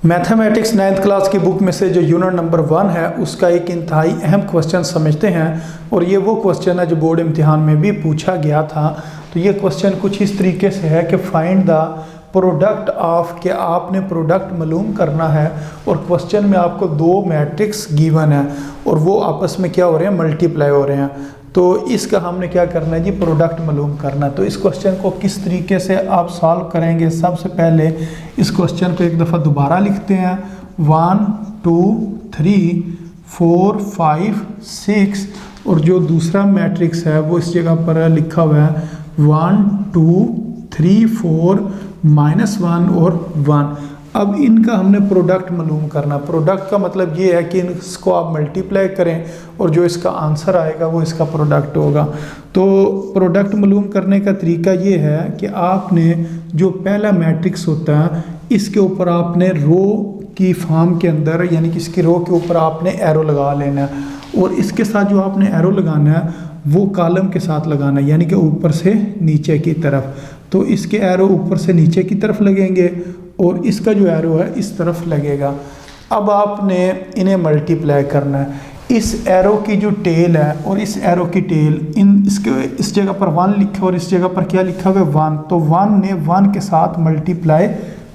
Mathematics 9th class की book में से जो यूनिट नंबर 1 है उसका एक इंतहाई अहम क्वेश्चन समझते हैं। और ये वो क्वेश्चन है जो बोर्ड इम्तिहान में भी पूछा गया था। तो ये क्वेश्चन कुछ इस तरीके से है कि फाइंड द प्रोडक्ट ऑफ, कि आपने प्रोडक्ट मालूम करना है और क्वेश्चन में आपको दो मैट्रिक्स गिवन है और वो आपस में क्या हो रहे हैं, मल्टीप्लाई हो रहे हैं। तो इसका हमने क्या करना है जी, प्रोडक्ट मालूम करना है। तो इस क्वेश्चन को किस तरीके से आप सॉल्व करेंगे, सबसे पहले इस क्वेश्चन को एक दफ़ा दोबारा लिखते हैं। 1 2 3 4 5 6 और जो दूसरा मैट्रिक्स है वो इस जगह पर लिखा हुआ है 1 2 3 4 -1 और 1। अब इनका हमने प्रोडक्ट मालूम करना। प्रोडक्ट का मतलब ये है कि इसको आप मल्टीप्लाई करें और जो इसका आंसर आएगा वो इसका प्रोडक्ट होगा। तो प्रोडक्ट मालूम करने का तरीका ये है कि आपने जो पहला मैट्रिक्स होता है इसके ऊपर आपने रो की फॉर्म के अंदर, यानी कि इसकी रो के ऊपर आपने एरो लगा लेना है और इसके साथ जो आपने एरो लगाना है वो कॉलम के साथ लगाना है, यानी कि ऊपर से नीचे की तरफ। तो इसके एरो ऊपर से नीचे की तरफ लगेंगे और इसका जो एरो है इस तरफ लगेगा। अब आपने इन्हें मल्टीप्लाई करना है। इस एरो की जो टेल है और इस एरो की टेल, इस जगह पर 1 लिखा और इस जगह पर क्या लिखा हुआ है 1, तो 1 ने 1 के साथ मल्टीप्लाई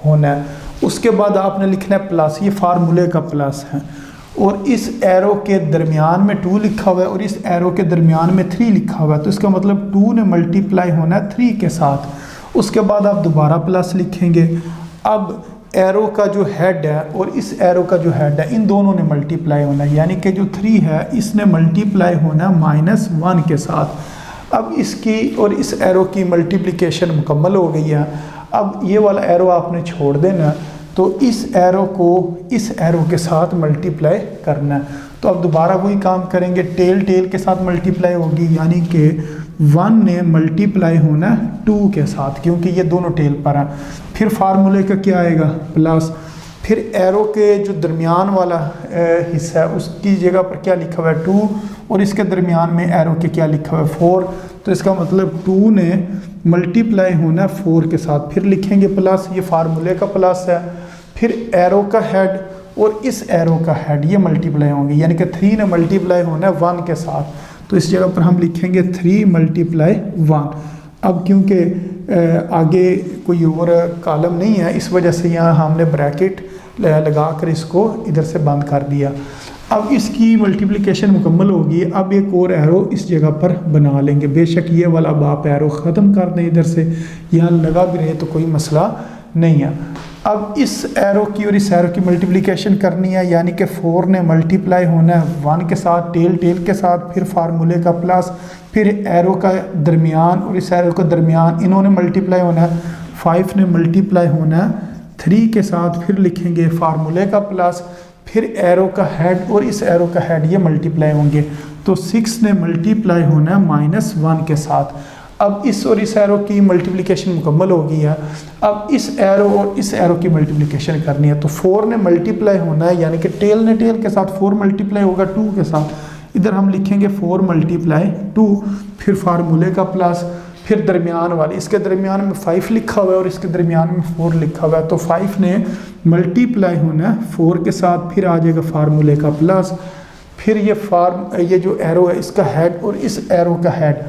होना है। उसके बाद आपने लिखना है प्लस, ये फार्मूले का प्लस है। और इस एरो के दरमियान में 2 लिखा हुआ है और इस एरो के दरमियान में 3 लिखा हुआ है, तो इसका मतलब 2 ने मल्टीप्लाई होना है 3 के साथ। उसके बाद आप दोबारा प्लस लिखेंगे। अब एरो का जो हेड है और इस एरो का जो हेड है इन दोनों ने मल्टीप्लाई होना है, यानी कि जो 3 है इसने मल्टीप्लाई होना है -1 के साथ। अब इसकी और इस एरो की मल्टीप्लिकेशन मुकम्मल हो गई है। अब ये वाला एरो आपने छोड़ देना, तो इस एरो को इस एरो के साथ मल्टीप्लाई करना है। तो अब दोबारा वही काम करेंगे, टेल के साथ मल्टीप्लाई होगी, यानी कि 1 ने मल्टीप्लाई होना 2 के साथ, क्योंकि ये दोनों टेल पर हैं। फिर फार्मूले का क्या आएगा, प्लस। फिर एरो के जो दरमियान वाला हिस्सा है उसकी जगह पर क्या लिखा हुआ है 2 और इसके दरमियान में एरो के क्या लिखा हुआ है 4, तो इसका मतलब 2 ने मल्टीप्लाई होना 4 के साथ। फिर लिखेंगे प्लस, ये फार्मूले का प्लस है। फिर एरो का हेड और इस एरो का हेड ये मल्टीप्लाई होंगे, यानी कि 3 ने मल्टीप्लाई होना है 1 के साथ, तो इस जगह पर हम लिखेंगे 3 × 1। अब क्योंकि आगे कोई और कॉलम नहीं है इस वजह से यहाँ हमने ब्रैकेट लगा कर इसको इधर से बंद कर दिया। अब इसकी मल्टीप्लिकेशन मुकम्मल होगी। अब एक और एरो इस जगह पर बना लेंगे। बेशक ये वाला आप एरो ख़त्म कर दें इधर से, यहाँ लगा भी रहे तो कोई मसला नहीं है। अब इस एरो की और इस एरो की मल्टीप्लिकेशन करनी है, यानी कि 4 ने मल्टीप्लाई होना है 1 के साथ, टेल के साथ, फिर फार्मूले का प्लस, फिर एरो का दरमियान और इस एरो का दरमियान इन्होंने मल्टीप्लाई होना है। 5 ने मल्टीप्लाई होना है 3 के साथ, फिर लिखेंगे फार्मूले का प्लस, फिर एरो का हेड और इस एरो का हेड ये मल्टीप्लाई होंगे, तो 6 ने मल्टीप्लाई होना है -1 के साथ। अब इस और इस एरो की मल्टीप्लिकेशन मुकम्मल हो गई है। अब इस एरो और इस एरो की मल्टीप्लिकेशन करनी है, तो 4 ने मल्टीप्लाई होना है, यानी कि टेल के साथ 4 मल्टीप्लाई होगा 2 के साथ। इधर हम लिखेंगे 4 × 2, फिर फार्मूले का प्लस, फिर दरमियान वाले, इसके दरमियान में 5 लिखा हुआ है और इसके दरमियान में 4 लिखा हुआ है, तो 5 ने मल्टीप्लाई होना है 4 के साथ, फिर आ जाएगा फार्मूले का प्लस, फिर ये जो एरो है इसका हेड और इस एरो का हेड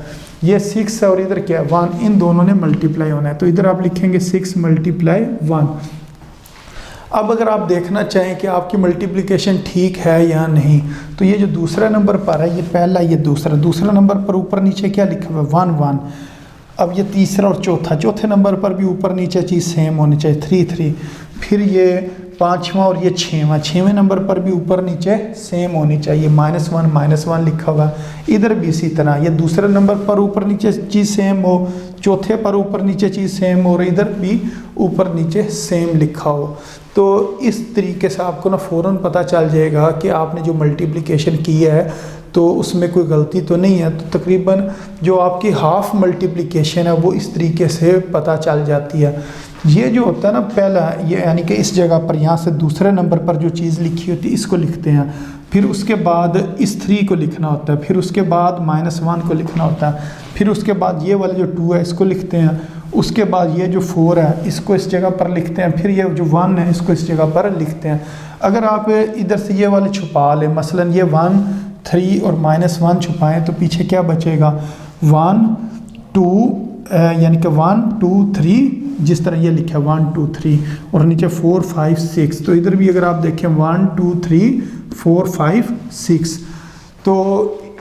ये 6 है और इधर क्या है 1, इन दोनों ने मल्टीप्लाई होना है, तो इधर आप लिखेंगे 6 × 1। अब अगर आप देखना चाहें कि आपकी मल्टीप्लिकेशन ठीक है या नहीं, तो ये जो दूसरा नंबर पर है ये पहला, ये दूसरा नंबर पर ऊपर नीचे क्या लिखा हुआ है 1 1। अब ये तीसरा और चौथे नंबर पर भी ऊपर नीचे चीज़ सेम होनी चाहिए 3 3। फिर ये 5वां और ये 6वें नंबर पर भी ऊपर नीचे सेम होनी चाहिए, -1 लिखा हुआ। इधर भी इसी तरह, ये दूसरे नंबर पर ऊपर नीचे चीज़ सेम हो, चौथे पर ऊपर नीचे चीज़ सेम हो और इधर भी ऊपर नीचे सेम लिखा हो। तो इस तरीके से आपको ना फ़ौरन पता चल जाएगा कि आपने जो मल्टीप्लिकेशन की है तो उसमें कोई गलती तो नहीं है। तो तकरीबन जो आपकी हाफ मल्टीप्लिकेशन है वो इस तरीके से पता चल जाती है। ये जो होता है ना पहला, ये यानी कि इस जगह पर यहाँ से दूसरे नंबर पर जो चीज़ लिखी होती है इसको लिखते हैं, फिर उसके बाद इस 3 को लिखना होता है, फिर उसके बाद -1 को लिखना होता है, फिर उसके बाद ये वाला जो 2 है इसको लिखते हैं उसके बाद ये जो 4 है इसको इस जगह पर लिखते हैं, फिर ये जो 1 है इसको इस जगह पर लिखते हैं। अगर आप इधर से ये वाले छुपा लें, मसलन ये 1 3 और -1 छुपाएं तो पीछे क्या बचेगा 1 2 यानी कि 1 2 3, जिस तरह ये लिखा है 1 2 3 और नीचे 4 5 6। तो इधर भी अगर आप देखें 1 2 3 4 5 6। तो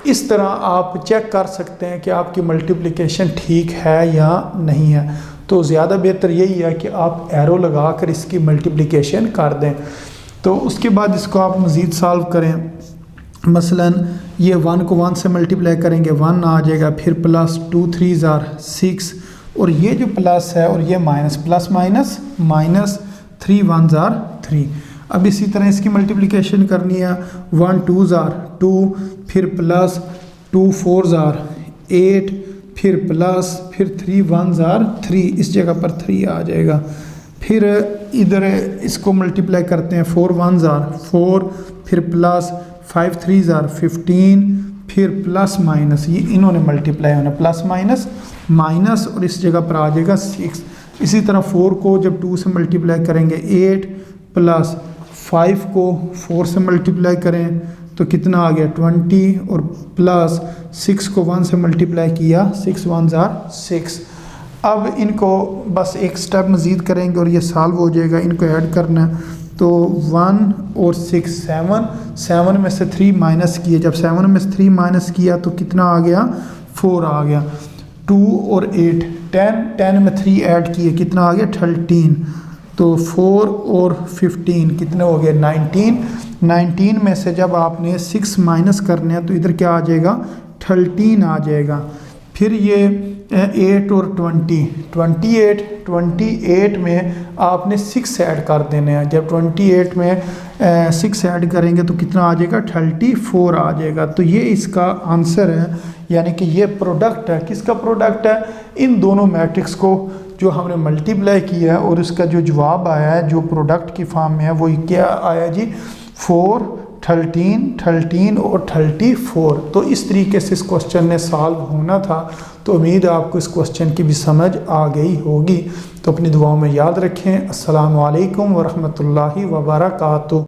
इस तरह आप चेक कर सकते हैं कि आपकी मल्टीप्लिकेशन ठीक है या नहीं है। तो ज़्यादा बेहतर यही है कि आप एरो लगा कर इसकी मल्टीप्लिकेशन कर दें। तो उसके बाद इसको आप मज़ीद सॉल्व करें। मसलन ये 1 को 1 से मल्टीप्लाई करेंगे 1 आ जाएगा, फिर प्लस 2 3 ज़ार 6 और ये जो प्लस है और ये माइनस, प्लस माइनस माइनस 3 1 ज़ार 3। अब इसी तरह इसकी मल्टीप्लिकेशन करनी है 1 2 ज़ार 2, फिर प्लस 2 4 ज़ार 8, फिर प्लस फिर 3 1 ज़ार 3, इस जगह पर 3 आ जाएगा। फिर इधर इसको मल्टीप्लाई करते हैं 4 1 ज़ार 4, फिर प्लस 5 3 ज़ार 15, फिर प्लस माइनस, ये इन्होंने मल्टीप्लाई होना प्लस माइनस माइनस और इस जगह पर आ जाएगा 6। इसी तरह 4 को जब 2 से मल्टीप्लाई करेंगे 8, प्लस 5 को 4 से मल्टीप्लाई करें तो कितना आ गया 20, और प्लस 6 को 1 से मल्टीप्लाई किया 6 1 ज़ार 6। अब इनको बस एक स्टेप मज़ीद करेंगे और ये सॉल्व हो जाएगा। इनको ऐड करना है तो 1 और 6 7 में से 3 माइनस किए, जब 7 में से 3 माइनस किया तो कितना आ गया 4 आ गया। 2 और 8 10 में 3 ऐड किए कितना आ गया 13। तो 4 और 15 कितने हो गए 19 में से जब आपने 6 माइनस करने हैं तो इधर क्या आ जाएगा 13 आ जाएगा। फिर ये 8 और 28 में आपने 6 ऐड कर देने हैं। जब 28 में 6 ऐड करेंगे तो कितना आ जाएगा 34 आ जाएगा। तो ये इसका आंसर है, यानी कि ये प्रोडक्ट है। किसका प्रोडक्ट है? इन दोनों मैट्रिक्स को जो हमने मल्टीप्लाई किया है और इसका जो जवाब आया है जो प्रोडक्ट की फॉर्म में है वो क्या आया जी 4 13 और 34। तो इस तरीके से इस क्वेश्चन ने सॉल्व होना था। तो उम्मीद है आपको इस क्वेश्चन की भी समझ आ गई होगी। तो अपनी दुआओं में याद रखें। अस्सलामु अलैकुम वरहमतुल्लाहि वबरकातुहू।